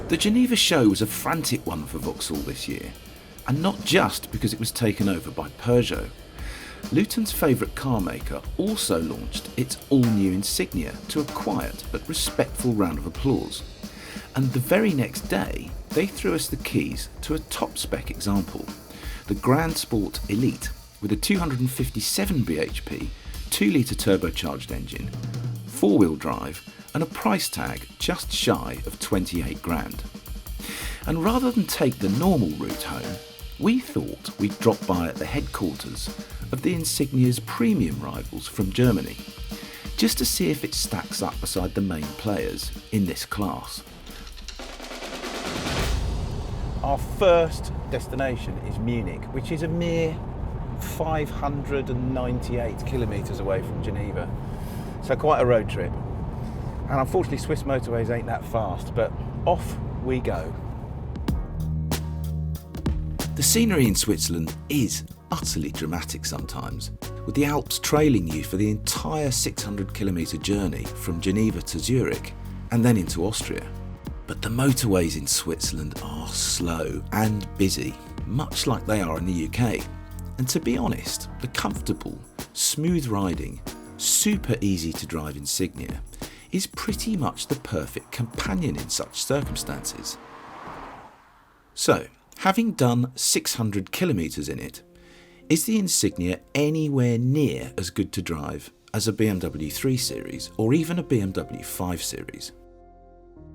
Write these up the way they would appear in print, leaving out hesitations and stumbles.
The Geneva show was a frantic one for Vauxhall this year, and not just because it was taken over by Peugeot. Luton's favourite car maker also launched its all-new Insignia to a quiet but respectful round of applause. And the very next day, they threw us the keys to a top-spec example, the Grand Sport Elite, with a 257 bhp, 2-litre turbocharged engine, 4-wheel drive, and a price tag just shy of 28 grand. And rather than take the normal route home, we thought we'd drop by at the headquarters of the Insignia's premium rivals from Germany, just to see if it stacks up beside the main players in this class. Our first destination is Munich, which is a mere 598 kilometres away from Geneva, so quite a road trip. And unfortunately Swiss motorways ain't that fast, but off we go. The scenery in Switzerland is utterly dramatic sometimes, with the Alps trailing you for the entire 600-kilometre journey from Geneva to Zurich and then into Austria. But the motorways in Switzerland are slow and busy, much like they are in the UK. And to be honest, the comfortable, smooth riding, super easy to drive Insignia is pretty much the perfect companion in such circumstances. So, having done 600 kilometres in it, is the Insignia anywhere near as good to drive as a BMW 3 Series or even a BMW 5 Series?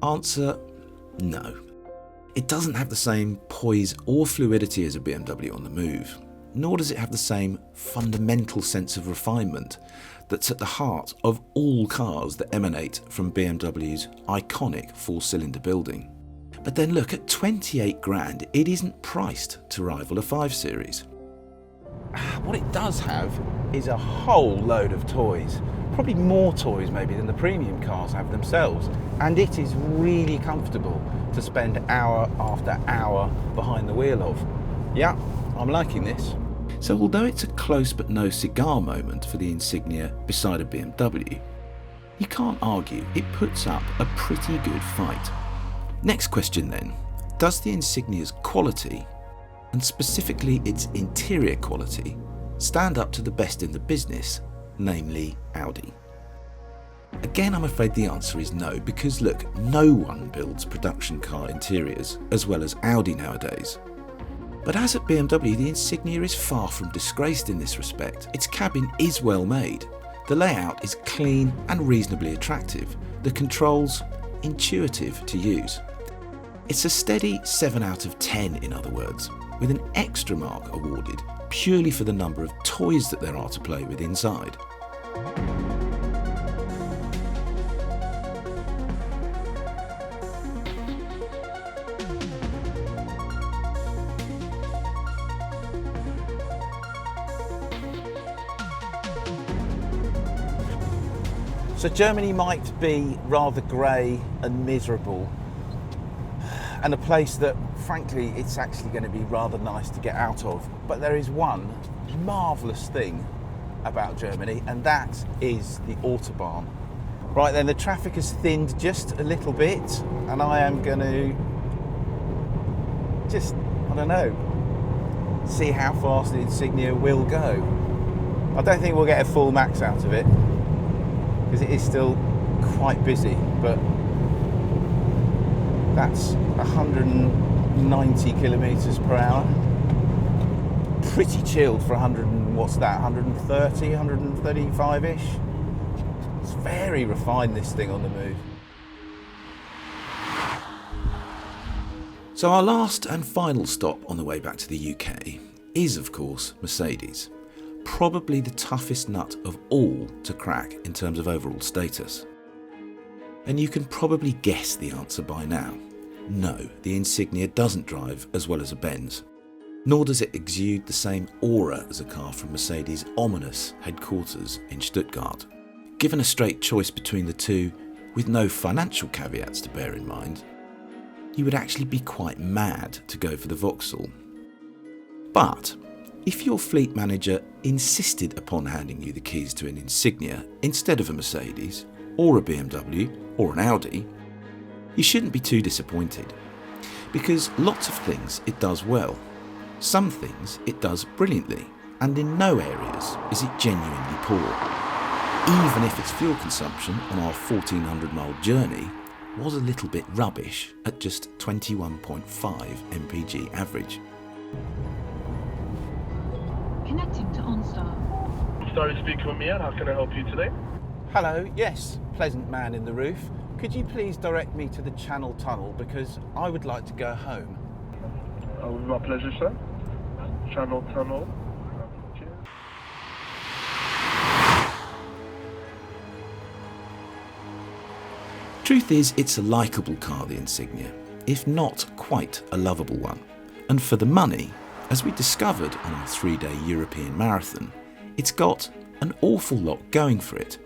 Answer, no. It doesn't have the same poise or fluidity as a BMW on the move, nor does it have the same fundamental sense of refinement that's at the heart of all cars that emanate from BMW's iconic 4-cylinder building. But then look, at 28 grand, it isn't priced to rival a 5 Series. What it does have is a whole load of toys, probably more toys maybe than the premium cars have themselves, and it is really comfortable to spend hour after hour behind the wheel of. Yeah, I'm liking this. So although it's a close but no cigar moment for the Insignia beside a BMW, you can't argue it puts up a pretty good fight. Next question then, does the Insignia's quality, and specifically its interior quality, stand up to the best in the business, namely Audi? Again, I'm afraid the answer is no, because look, no one builds production car interiors as well as Audi nowadays. But as at BMW, the Insignia is far from disgraced in this respect. Its cabin is well made, the layout is clean and reasonably attractive, the controls intuitive to use. It's a steady 7 out of 10 in other words, with an extra mark awarded purely for the number of toys that there are to play with inside. So Germany might be rather grey and miserable, and a place that, frankly, it's actually going to be rather nice to get out of. But there is one marvellous thing about Germany, and that is the Autobahn. Right then, the traffic has thinned just a little bit, and I am going to just, I don't know, see how fast the Insignia will go. I don't think we'll get a full max out of it, because it is still quite busy, but that's 190 kilometres per hour. Pretty chilled for 130, 135-ish. It's very refined, this thing on the move. So our last and final stop on the way back to the UK is, of course, Mercedes. Probably the toughest nut of all to crack in terms of overall status. And you can probably guess the answer by now. No, the Insignia doesn't drive as well as a Benz, nor does it exude the same aura as a car from Mercedes' ominous headquarters in Stuttgart. Given a straight choice between the two, with no financial caveats to bear in mind, you would actually be quite mad to go for the Vauxhall. But if your fleet manager insisted upon handing you the keys to an Insignia instead of a Mercedes, or a BMW, or an Audi, You shouldn't be too disappointed, because lots of things it does well. Some things it does brilliantly, and in no areas is it genuinely poor. Even if its fuel consumption on our 1400-mile journey was a little bit rubbish at just 21.5 mpg average. Connecting to OnStar. OnStar is speaking with me, and how can I help you today? Hello, yes, pleasant man in the roof. Could you please direct me to the Channel Tunnel because I would like to go home? With my pleasure, sir. Channel Tunnel. Truth is, it's a likeable car, the Insignia, if not quite a lovable one. And for the money, as we discovered on our 3-day European marathon, it's got an awful lot going for it,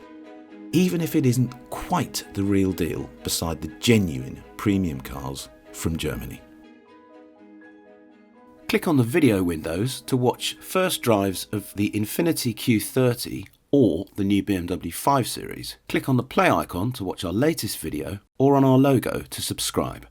even if it isn't quite the real deal beside the genuine premium cars from Germany. Click on the video windows to watch first drives of the Infiniti Q30 or the new BMW 5 Series. Click on the play icon to watch our latest video or on our logo to subscribe.